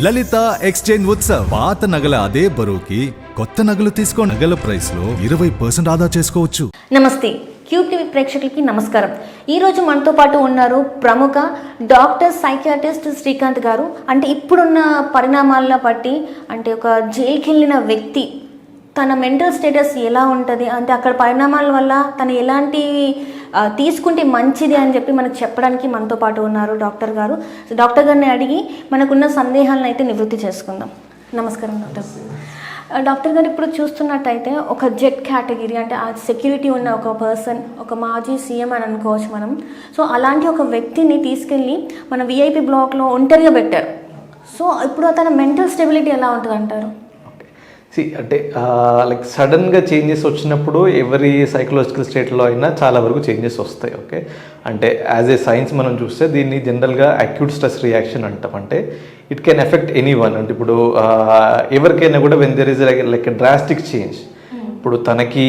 లలిత exchange Utsav. పాత నగల అదే బరువుకి కొత్త నగలు తీసుకో. నగల ప్రైస్ లో 20% ఆదా చేసుకోవచ్చు. నమస్తే, క్యూబ్ టీవీ ప్రేక్షకులకి నమస్కారం. ఈరోజు మనతో పాటు ఉన్నారు ప్రముఖ డాక్టర్ సైకియాట్రిస్ట్ శ్రీకాంత్ గారు. అంటే ఇప్పుడున్న పరిణామాలను బట్టి అంటే ఒక జైలుకి వెళ్ళిన వ్యక్తి తన మెంటల్ స్టేటస్ ఎలా ఉంటుంది, అంటే అక్కడ పరిణామాల వల్ల తను ఎలాంటి తీసుకుంటే మంచిది అని చెప్పి మనకు చెప్పడానికి మనతో పాటు ఉన్నారు డాక్టర్ గారు. డాక్టర్ గారిని అడిగి మనకున్న సందేహాలను అయితే నివృత్తి చేసుకుందాం. నమస్కారం డాక్టర్. డాక్టర్ గారు, ఇప్పుడు చూస్తున్నట్టయితే ఒక జెడ్ కేటగిరీ అంటే ఆ సెక్యూరిటీ ఉన్న ఒక పర్సన్, ఒక మాజీ సీఎం అని అనుకోవచ్చు మనం. సో అలాంటి ఒక వ్యక్తిని తీసుకెళ్ళి మన విఐపి బ్లాక్లో ఒంటరిగా పెట్టారు. సో ఇప్పుడు తన మెంటల్ స్టెబిలిటీ ఎలా ఉంటుంది అంటారు? అంటే లైక్ సడన్గా చేంజెస్ వచ్చినప్పుడు ఎవరి సైకలాజికల్ స్టేట్లో అయినా చాలా వరకు చేంజెస్ వస్తాయి. ఓకే, అంటే యాజ్ ఏ సైన్స్ మనం చూస్తే దీన్ని జనరల్గా అక్యూట్ స్ట్రెస్ రియాక్షన్ అంటాం. అంటే it can affect any one. అంటే ఇప్పుడు ఎవరికైనా కూడా when there is like drastic change. ఇప్పుడు తనకి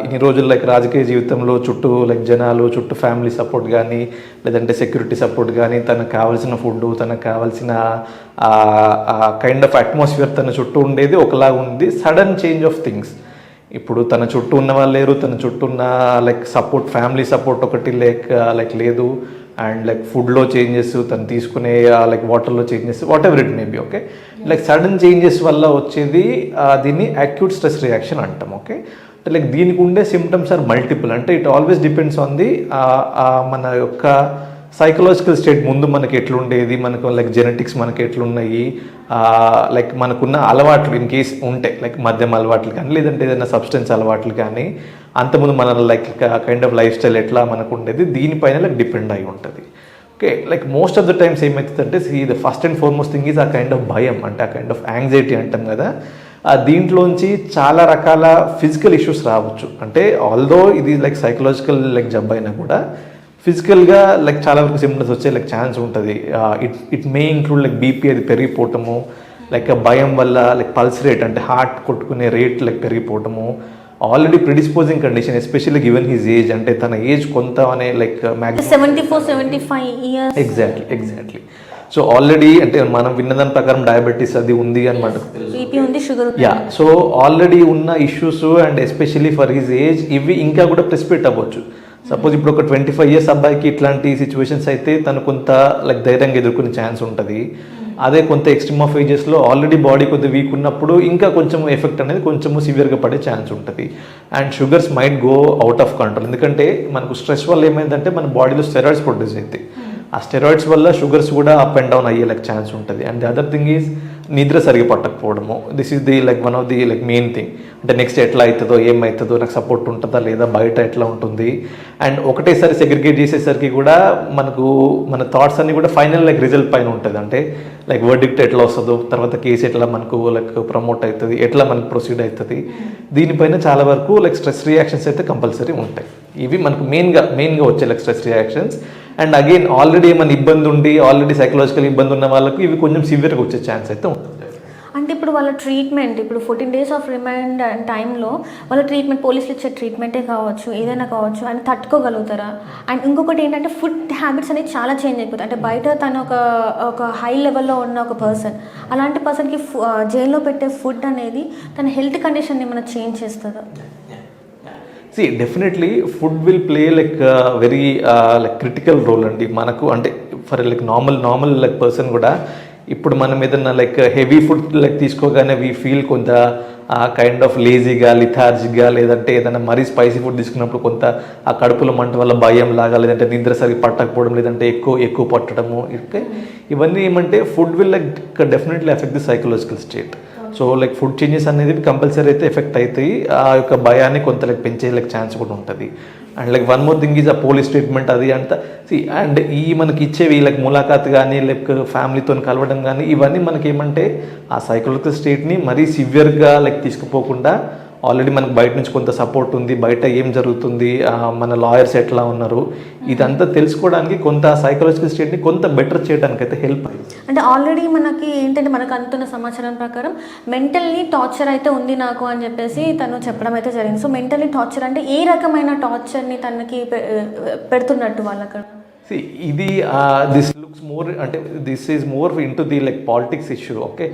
ఇన్ని రోజులు లైక్ రాజకీయ జీవితంలో చుట్టూ లైక్ జనాలు చుట్టూ ఫ్యామిలీ సపోర్ట్ కానీ లేదంటే సెక్యూరిటీ సపోర్ట్ కానీ తనకు కావాల్సిన ఫుడ్ తనకు కావాల్సిన కైండ్ ఆఫ్ అట్మాస్ఫియర్ తన చుట్టూ ఉండేది ఒకలాగా ఉంది. Sudden change of things. ఇప్పుడు తన చుట్టూ ఉన్న వాళ్ళు లేరు, తన చుట్టూ ఉన్న లైక్ సపోర్ట్ ఫ్యామిలీ సపోర్ట్ ఒకటి లైక్ లేదు, అండ్ లైక్ ఫుడ్లో చేంజెస్, తను తీసుకునే లైక్ వాటర్లో changes, what ever it may be. Okay, like sudden changes వల్ల వచ్చేది దీన్ని అక్యూట్ స్ట్రెస్ రియాక్షన్ అంటాం. ఓకే, లైక్ దీనికి ఉండే సిమ్టమ్స్ ఆర్ మల్టిపుల్. అంటే it always depends on the మన యొక్క సైకలాజికల్ స్టేట్. ముందు మనకి ఎట్లుండేది, మనకు లైక్ జెనెటిక్స్ మనకి ఎట్లున్నాయి, లైక్ మనకున్న అలవాట్లు ఇన్ కేస్ ఉంటే లైక్ మద్యం అలవాట్లు కానీ లేదంటే ఏదైనా సబ్స్టెన్స్ అలవాట్లు కానీ అంతకుముందు మన like kind of lifestyle ఎట్లా మనకు ఉండేది దీనిపైన లైక్ డిపెండ్ అయి ఉంటుంది. Okay, like most of the times ఏమవుతుందంటే the first and foremost thing is ఆ కైండ్ ఆఫ్ భయం, అంటే ఆ కైండ్ ఆఫ్ యాంగ్జైటీ అంటాం కదా. దీంట్లోంచి చాలా రకాల ఫిజికల్ ఇష్యూస్ రావచ్చు. అంటే ఆల్దో ఇది లైక్ సైకలాజికల్ లైక్ జబ్బు అయినా కూడా ఫిజికల్గా లైక్ చాలా వరకు సిమ్టమ్స్ వచ్చే లైక్ ఛాన్స్ ఉంటుంది. It may include like BP అది పెరిగిపోవటము, లైక్ భయం వల్ల లైక్ పల్స్ రేట్ అంటే హార్ట్ కొట్టుకునే రేట్ లైక్ పెరిగిపోవటము, already predisposing condition especially given his age, అంటే తన ఏజ్ కొంత అనే like maximum 74-75 years. Exactly. So already అంటే మనం విన్నదాని ప్రకారం డయాబెటీస్ అది ఉంది అనమాట, బీపీ ఉంది, షుగర్. యా, సో ఆల్రెడీ ఉన్న issues and especially for his age ఇవి ఇంకా కూడా ప్రెసిపిటేట్ అవ్వచ్చు. సపోజ్ ఇప్పుడు ఒక 25 ఇయర్స్ అబ్బాయికి ఇట్లాంటి సిచ్యువేషన్స్ అయితే తను కొంత లైక్ ధైర్యంగా ఎదుర్కొనే ఛాన్స్ ఉంటుంది. అదే కొంత ఎక్స్ట్రీమ్ ఆఫ్ ఏజెస్లో ఆల్రెడీ బాడీ కొద్దిగా వీక్ ఉన్నప్పుడు ఇంకా కొంచెం ఎఫెక్ట్ అనేది కొంచెము సివియర్గా పడే ఛాన్స్ ఉంటుంది. And sugars might go out of control. ఎందుకంటే మనకు స్ట్రెస్ వల్ల ఏమైందంటే మన బాడీలో స్టెరాయిడ్స్ ప్రొడ్యూస్ అవుతాయి. ఆ స్టెరాయిడ్స్ వల్ల షుగర్స్ కూడా అప్ అండ్ డౌన్ అయ్యే లైక్ ఛాన్స్ ఉంటుంది. And the other thing is నిద్ర సరిగా పట్టకపోవడము. This is the like one of the like main thing. అంటే నెక్స్ట్ ఎట్లా అవుతుందో ఏమవుతుందో, నాకు సపోర్ట్ ఉంటుందా లేదా, బయట ఎట్లా ఉంటుంది. అండ్ ఒకటేసారి సెగ్రిగేట్ చేసేసరికి కూడా మనకు మన థాట్స్ అన్ని కూడా ఫైనల్ లైక్ రిజల్ట్ పైన ఉంటుంది. అంటే లైక్ వర్డిక్ట్ ఎట్లా వస్తుందో, తర్వాత కేసు ఎట్లా మనకు లైక్ ప్రమోట్ అవుతుంది, ఎట్లా మనకు ప్రొసీడ్ అవుతుంది, దీనిపైన చాలా వరకు లైక్ స్ట్రెస్ రియాక్షన్స్ అయితే కంపల్సరీ ఉంటాయి. ఇవి మనకు మెయిన్గా వచ్చే like stress reactions. And again already ఏమైనా ఇబ్బంది ఉండి ఆల్రెడీ సైకలాజికల్ ఇబ్బంది ఉన్న వాళ్ళకు ఇవి కొంచెం సివియర్గా వచ్చే ఛాన్స్ అయితే ఉంటుంది. అంటే ఇప్పుడు వాళ్ళ ట్రీట్మెంట్, ఇప్పుడు 14 days ఆఫ్ రిమాండ్ టైంలో వాళ్ళ ట్రీట్మెంట్, పోలీసులు ఇచ్చే ట్రీట్మెంటే కావచ్చు, ఏదైనా కావచ్చు, అని తట్టుకోగలుగుతారా? అండ్ ఇంకొకటి ఏంటంటే ఫుడ్ హ్యాబిట్స్ అనేది చాలా చేంజ్ అయిపోతాయి. అంటే బయట తను ఒక హై లెవెల్లో ఉన్న ఒక పర్సన్, అలాంటి పర్సన్కి జైల్లో పెట్టే ఫుడ్ అనేది తన హెల్త్ కండిషన్ని ఏమైనా చేంజ్ చేస్తుందా? Definitely food will play like very like critical role అండి మనకు. అంటే for like normal like person కూడా ఇప్పుడు మనం ఏదన్నా లైక్ హెవీ ఫుడ్ లైక్ తీసుకోగానే వీ ఫీల్ కొంత కైండ్ ఆఫ్ లేజీగా, లిథార్జిక్గా, లేదంటే ఏదైనా మరీ స్పైసీ ఫుడ్ తీసుకున్నప్పుడు కొంత ఆ కడుపులో మంట వల్ల భయం లాగా, లేదంటే నిద్ర సరిగ్గా పట్టకపోవడం, లేదంటే ఎక్కువ పట్టడము. ఇవన్నీ ఏమంటే food will like definitely effect the psychological state. So like food changes అనేది కంపల్సరీ అయితే ఎఫెక్ట్ అవుతాయి. ఆ యొక్క భయాన్ని కొంత లైక్ పెంచే లైక్ ఛాన్స్ కూడా ఉంటుంది. And like one more thing is ఆ పోలీస్ ట్రీట్మెంట్ అది అంతా. అండ్ ఈ మనకి ఇచ్చేవి లైక్ ములాఖాత్ కానీ లైక్ ఫ్యామిలీతో కలవడం కానీ ఇవన్నీ మనకి ఏమంటే ఆ సైకలాజికల్ స్టేట్ని మరీ సివియర్గా లైక్ తీసుకుపోకుండా ఆల్రెడీ మనకు బయట నుంచి కొంత సపోర్ట్ ఉంది, బయట ఏం జరుగుతుంది, మన లాయర్స్ ఎట్లా ఉన్నారు, ఇదంతా తెలుసుకోవడానికి కొంత సైకలాజికల్ స్టేట్ని కొంత బెటర్ చేయడానికి అయితే హెల్ప్ అయింది. అంటే ఆల్రెడీ మనకి ఏంటంటే మనకు అందుతున్న సమాచారం ప్రకారం మెంటల్లీ టార్చర్ అయితే ఉంది నాకు అని చెప్పేసి తను చెప్పడం అయితే జరిగింది. సో మెంటల్లీ టార్చర్ అంటే ఏ రకమైన టార్చర్ని తనకి పెడుతున్నట్టు వాళ్ళు అక్కడ? See, ఇది దిస్ లుక్స్ మోర్ అంటే this is more in to the like politics issue. Okay,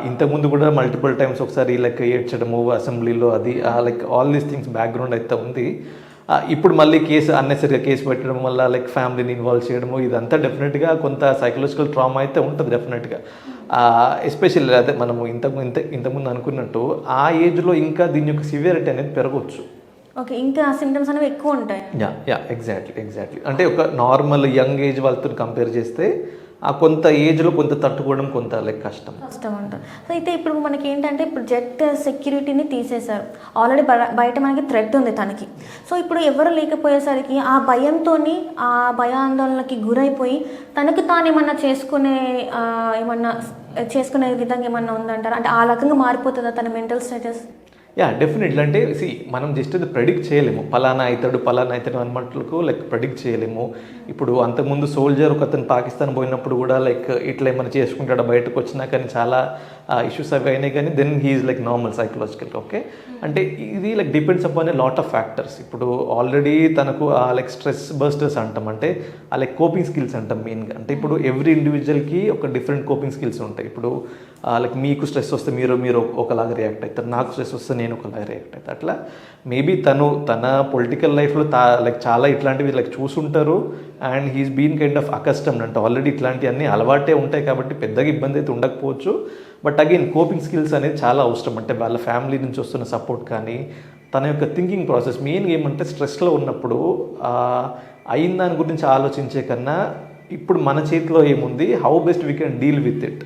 ఇంతకుముందు కూడా మల్టిపుల్ టైమ్స్ ఒకసారి లైక్ ఏడ్చడము అసెంబ్లీలో, అది like all these things background అయితే ఉంది. ఇప్పుడు మళ్ళీ కేసు అన్నెసరిగా కేసు పెట్టడం వల్ల లైక్ ఫ్యామిలీని ఇన్వాల్వ్ చేయడము, ఇదంతా డెఫినెట్గా కొంత సైకలాజికల్ ట్రామా అయితే ఉంటుంది డెఫినెట్గా. ఎస్పెషల్లీ అదే మనము ఇంతకుముందు అనుకున్నట్టు ఆ ఏజ్లో ఇంకా దీని యొక్క సివియరిటీ అనేది పెరగవచ్చు. ఓకే, ఇంకా సిమ్టమ్స్ అనేవి ఎక్కువ ఉంటాయి. Yeah exactly. అంటే ఒక నార్మల్ యంగ్ ఏజ్ వాళ్ళతో కంపేర్ చేస్తే ఆ కొంత ఏజ్లో కొంత తట్టుకోవడం కొంత లైక్ కష్టం ఉంటుంది. సో అయితే ఇప్పుడు మనకి ఏంటంటే ఇప్పుడు జెట్ సెక్యూరిటీని తీసేశారు, ఆల్రెడీ బయట మనకి థ్రెట్ ఉంది తనకి. సో ఇప్పుడు ఎవరు లేకపోయేసరికి ఆ భయంతో, ఆ భయాందోళనకి గురైపోయి తనకు తాను ఏమన్నా చేసుకునే విధంగా ఏమన్నా ఉందంటారా? అంటే ఆ రకంగా మారిపోతుందా తన మెంటల్ స్టేటస్? Yeah definitely. అంటే మనం జస్ట్ అది ప్రెడిక్ట్ చేయలేము, పలానా అవుతాడు అన్నమాటలకు లైక్ ప్రెడిక్ట్ చేయలేము. ఇప్పుడు అంతకుముందు సోల్జర్ ఒక అతను పాకిస్తాన్ పోయినప్పుడు కూడా లైక్ ఇట్లా ఏమైనా చేసుకుంటాడు బయటకు వచ్చినా కానీ చాలా ఇష్యూస్ అవి అయినాయి, కానీ then he's like normal psychological. Okay, అంటే ఇది like depends upon a lot of factors. ఇప్పుడు ఆల్రెడీ తనకు ఆ లైక్ స్ట్రెస్ బస్టర్స్ అంటాం, అంటే ఆ లైక్ కోపింగ్ స్కిల్స్ అంటాం మెయిన్గా. అంటే ఇప్పుడు ఎవ్రీ ఇండివిజువల్కి ఒక డిఫరెంట్ కోపింగ్ స్కిల్స్ ఉంటాయి. ఇప్పుడు లైక్ మీకు స్ట్రెస్ వస్తే మీరు ఒకలాగా రియాక్ట్ అవుతారు, నాకు స్ట్రెస్ వస్తే నేను ఒకలాగా రియాక్ట్ అవుతాను. అట్లా మేబీ తన పొలిటికల్ లైఫ్లో లైక్ చాలా ఇట్లాంటివి లైక్ చూసుంటారు, and he's been kind of accustomed, అంటే ఆల్రెడీ ఇట్లాంటివన్నీ అలవాటే ఉంటాయి కాబట్టి పెద్దగా ఇబ్బంది అయితే ఉండకపోవచ్చు. బట్ అగైన్ కోపింగ్ స్కిల్స్ అనేది చాలా అవసరం. అంటే వాళ్ళ ఫ్యామిలీ నుంచి వస్తున్న సపోర్ట్ కానీ తన యొక్క థింకింగ్ ప్రాసెస్ మెయిన్గా ఏమంటే స్ట్రెస్లో ఉన్నప్పుడు అయిన దాని గురించి ఆలోచించే కన్నా ఇప్పుడు మన చేతిలో ఏముంది, how best we can deal with it,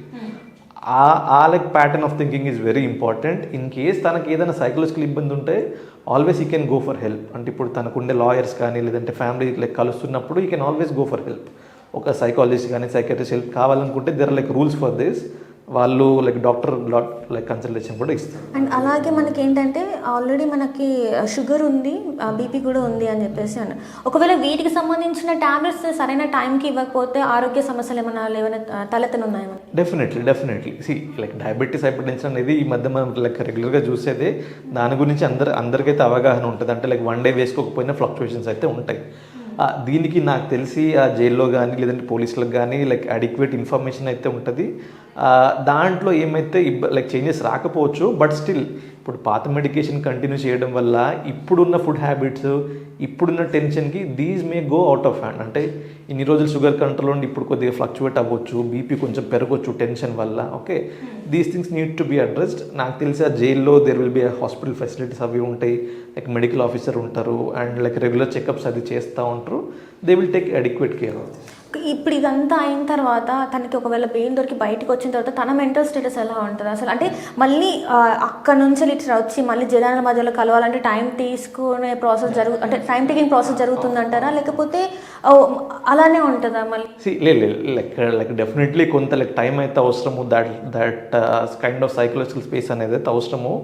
ఆ like pattern of thinking is very important. In case తనకి ఏదైనా సైకలాజికల్ ఇబ్బంది ఉంటే always you can go for help. అంటే ఇప్పుడు తనకుండే లాయర్స్ కానీ లేదంటే ఫ్యామిలీ లైక్ కలుస్తున్నప్పుడు you can always go for help. ఒక సైకాలజిస్ట్ కానీ సైకాట్రిస్ట్ హెల్ప్ కావాలనుకుంటే there are like rules for this, వాళ్ళు లైక్ డాక్టర్ లైక్ కన్సల్టేషన్ కూడా ఇస్తారు. అండ్ అలాగే మనకి ఏంటంటే ఆల్రెడీ మనకి షుగర్ ఉంది, బీపీ కూడా ఉంది అని చెప్పేసి అన్న, ఒకవేళ వీటికి సంబంధించిన టాబ్లెట్స్ సరైన టైంకి ఇవ్వకపోతే ఆరోగ్య సమస్యలు ఏమైనా తలెత్తనున్నాయా? డెఫినెట్లీ లైక్ డయాబెటీస్ హైపర్టెన్షన్ అనేది ఈ మధ్య మనం లైక్ రెగ్యులర్గా చూసేదే. దాని గురించి అందరికైతే అవగాహన ఉంటుంది. అంటే లైక్ వన్ డే వేసుకోకపోయినా ఫ్లక్చువేషన్స్ అయితే ఉంటాయి. దీనికి నాకు తెలిసి ఆ జైల్లో కానీ లేదంటే పోలీసులకు కానీ లైక్ అడిక్వేట్ ఇన్ఫర్మేషన్ అయితే ఉంటుంది. దాంట్లో ఏమైతే లైక్ చేంజెస్ రాకపోవచ్చు, బట్ స్టిల్ ఇప్పుడు పాత మెడికేషన్ కంటిన్యూ చేయడం వల్ల ఇప్పుడున్న ఫుడ్ హ్యాబిట్స్, ఇప్పుడున్న టెన్షన్కి these may go out of hand. అంటే ఇన్ని రోజులు షుగర్ కంట్రోల్ ఉండి ఇప్పుడు కొద్దిగా ఫ్లక్చువేట్ అవ్వచ్చు, బీపీ కొంచెం పెరగవచ్చు టెన్షన్ వల్ల. Okay, these things need to be addressed. నాకు తెలిసి ఆ జైల్లో there will be hospital facilities అవి ఉంటాయి, లైక్ మెడికల్ ఆఫీసర్ ఉంటారు, అండ్ లైక్ రెగ్యులర్ చెకప్స్ అది చేస్తూ ఉంటారు. They will take adequate care of this. ఇప్పుడు ఇదంతా అయిన తర్వాత తనకి ఒకవేళ బెయిల్ దొరికి బయటకు వచ్చిన తర్వాత తన మెంటల్ స్టేటస్ ఎలా ఉంటుంది అసలు? అంటే మళ్ళీ అక్కడ నుంచి ఇట్లా వచ్చి మళ్ళీ జనాల మధ్యలో కలవాలంటే టైం తీసుకునే ప్రాసెస్ అంటే టైం టేకింగ్ ప్రాసెస్ జరుగుతుందంటారా, లేకపోతే అలానే ఉంటుందా మళ్ళీ? లైక్ డెఫినెట్లీ కొంత లైక్ టైం అయితే అవసరము. That kind of psychological space అనేది అయితే అవసరము.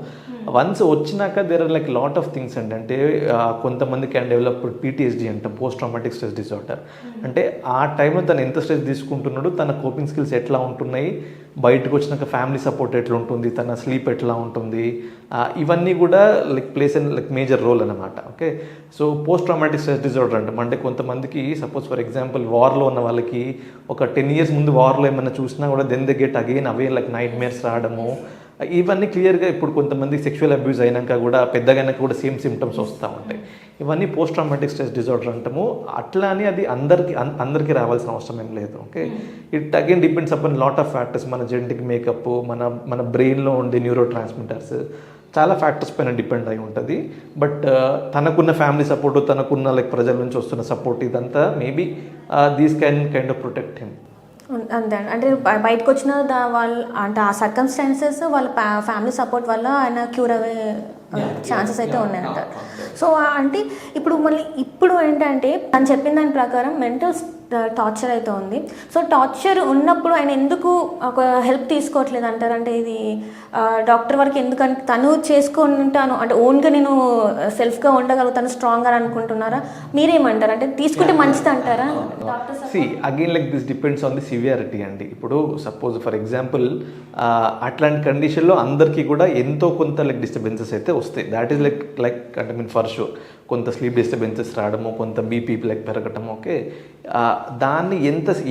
వన్స్ వచ్చినాక there are like lot of things అండి. అంటే కొంతమంది క్యాన్ డెవలప్ PTSD అంటే పోస్ట్ ట్రామాటిక్ స్ట్రెస్ డిజార్డర్. అంటే ఆ టైంలో తను ఎంత స్ట్రెస్ తీసుకుంటున్నాడు, తన కోపింగ్ స్కిల్స్ ఎట్లా ఉంటున్నాయి, బయటకు వచ్చినాక ఫ్యామిలీ సపోర్ట్ ఎట్లా ఉంటుంది, తన స్లీప్ ఎట్లా ఉంటుంది, ఇవన్నీ కూడా like plays and like major role అనమాట. Okay, so post traumatic stress disorder అంటాం. అంటే కొంతమందికి సపోజ్ ఫర్ ఎగ్జాంపుల్ వార్లో ఉన్న వాళ్ళకి ఒక 10 years ముందు వార్లో ఏమైనా చూసినా కూడా then they get again away like nightmares రావడము, ఇవన్నీ క్లియర్గా ఇప్పుడు కొంతమంది సెక్షువల్ అబ్యూస్ అయినాక కూడా పెద్దగైనాక కూడా సేమ్ సిమ్టమ్స్ వస్తూ ఉంటాయి. ఇవన్నీ పోస్ట్ ట్రామాటిక్ స్ట్రెస్ డిజార్డర్ అంటాము. అట్లా అని అది అందరికీ రావాల్సిన అవసరం ఏం లేదు. Okay, it again depends upon lot of factors. మన జెనెటిక్ మేకప్, మన బ్రెయిన్లో ఉండే న్యూరో ట్రాన్స్మిటర్స్, చాలా ఫ్యాక్టర్స్ పైన డిపెండ్ అయి ఉంటుంది. బట్ తనకున్న ఫ్యామిలీ సపోర్టు, తనకున్న లైక్ ప్రజల నుంచి వస్తున్న సపోర్ట్, ఇదంతా maybe these can kind of protect him. అంతే, అంటే బయటకు వచ్చిన వాళ్ళు అంటే ఆ సర్కమ్స్టాన్సెస్ వాళ్ళ ఫ్యామిలీ సపోర్ట్ వల్ల ఆయన క్యూర్ అయ్యే ఛాన్సెస్ అయితే ఉన్నాయంట. సో అంటే ఇప్పుడు మళ్ళీ ఇప్పుడు ఏంటంటే తను చెప్పిన దాని ప్రకారం మెంటల్ టార్చర్ అయితే ఉంది. సో టార్చర్ ఉన్నప్పుడు ఆయన ఎందుకు ఒక హెల్ప్ తీసుకోవట్లేదు అంటారు? అంటే ఇది డాక్టర్ వరకు ఎందుకంటే తను చేసుకుంటాను అంటే ఓన్గా నేను సెల్ఫ్గా ఉండగలుగుతాను స్ట్రాంగ్ అని అనుకుంటున్నారా? మీరేమంటారు? అంటే తీసుకుంటే మంచిది అంటారా? See again like this depends on the severity అండి. ఇప్పుడు సపోజ్ ఫర్ ఎగ్జాంపుల్ అట్లాంటి కండిషన్లో అందరికీ కూడా ఎంతో కొంత లైక్ డిస్టర్బెన్సెస్ అయితే వస్తాయి. దాట్ ఈస్ లైక్ అంటే మీన్ ఫర్ షూర్ కొంత స్లీప్ డిస్టర్బెన్సెస్ రావడము, కొంత బీపీ లైక్ పెరగటం. ఓకే, దాన్ని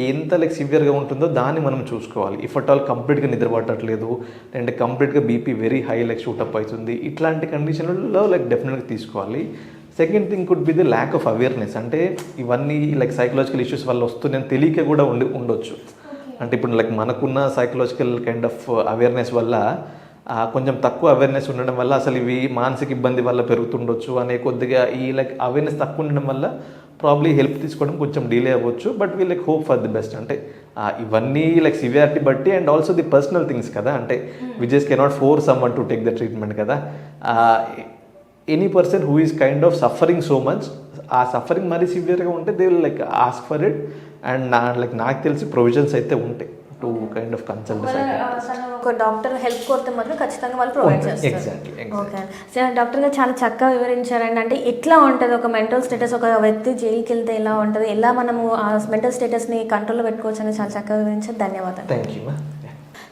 ఎంత లైక్ సివియర్గా ఉంటుందో దాన్ని మనం చూసుకోవాలి. ఇఫ్ అట్ ఆల్ కంప్లీట్గా నిద్ర పట్టట్లేదు అంటే కంప్లీట్గా BP very high like shoot up అవుతుంది, ఇట్లాంటి కండిషన్లలో లైక్ డెఫినెట్గా తీసుకోవాలి. Second thing could be the lack of awareness. అంటే ఇవన్నీ లైక్ సైకలాజికల్ ఇష్యూస్ వల్ల వస్తున్నాయని తెలియక కూడా ఉండొచ్చు. అంటే ఇప్పుడు లైక్ మనకున్న సైకలాజికల్ కైండ్ ఆఫ్ అవేర్నెస్ వల్ల కొంచెం తక్కువ అవేర్నెస్ ఉండడం వల్ల అసలు ఇవి మానసిక ఇబ్బంది వల్ల పెరుగుతుండొచ్చు అనే కొద్దిగా ఈ లైక్ అవేర్నెస్ తక్కువ ఉండడం వల్ల ప్రాబ్లీ హెల్ప్ తీసుకోవడం కొంచెం డిలే అవ్వచ్చు. But we like hope for the best. అంటే ఇవన్నీ లైక్ సివియారిటీ బట్టి and also the personal things కదా. అంటే we just cannot force someone to take the treatment కదా. Any person who is kind of suffering so much, ఆ suffering మరీ సివియర్గా ఉంటే they will like ask for it. And నాకు తెలిసి provisions అయితే ఉంటాయి టు కైండ్ ఆఫ్ కన్సల్ట్ ఒక డాక్టర్ హెల్ప్ కోరితే మాత్రం ఖచ్చితంగా వాళ్ళు ప్రొవైడ్ చేస్తారు. ఎగ్జాక్ట్లీ. ఓకే సార్, డాక్టర్ గారు చాలా చక్కగా వివరించారండి. అంటే ఎట్లా ఉంటుంది ఒక మెంటల్ స్టేటస్, ఒక వ్యక్తి జైలుకి వెళ్తే ఎలా ఉంటుంది, ఎలా మనము ఆ మెంటల్ స్టేటస్ని కంట్రోల్లో పెట్టుకోవచ్చు అని చాలా చక్కగా వివరించారు. ధన్యవాదాలు. Thank you.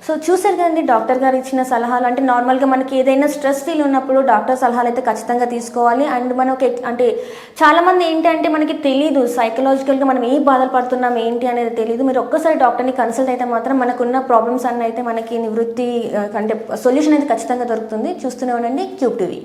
సో చూసారు కదండి డాక్టర్ గారు ఇచ్చిన సలహాలు. అంటే నార్మల్గా మనకి ఏదైనా స్ట్రెస్ ఫీల్ ఉన్నప్పుడు డాక్టర్ సలహాలు అయితే ఖచ్చితంగా తీసుకోవాలి. అండ్ మనకి అంటే చాలామంది ఏంటంటే మనకి తెలీదు సైకలాజికల్గా మనం ఏ బాధలు పడుతున్నాం ఏంటి అనేది తెలియదు. మీరు ఒక్కసారి డాక్టర్ని కన్సల్ట్ అయితే మాత్రం మనకున్న ప్రాబ్లమ్స్ అన్నీ అయితే మనకి నివృత్తి అంటే సొల్యూషన్ అయితే ఖచ్చితంగా దొరుకుతుంది. చూస్తూనే ఉండండి క్యూబ్ టీవీ.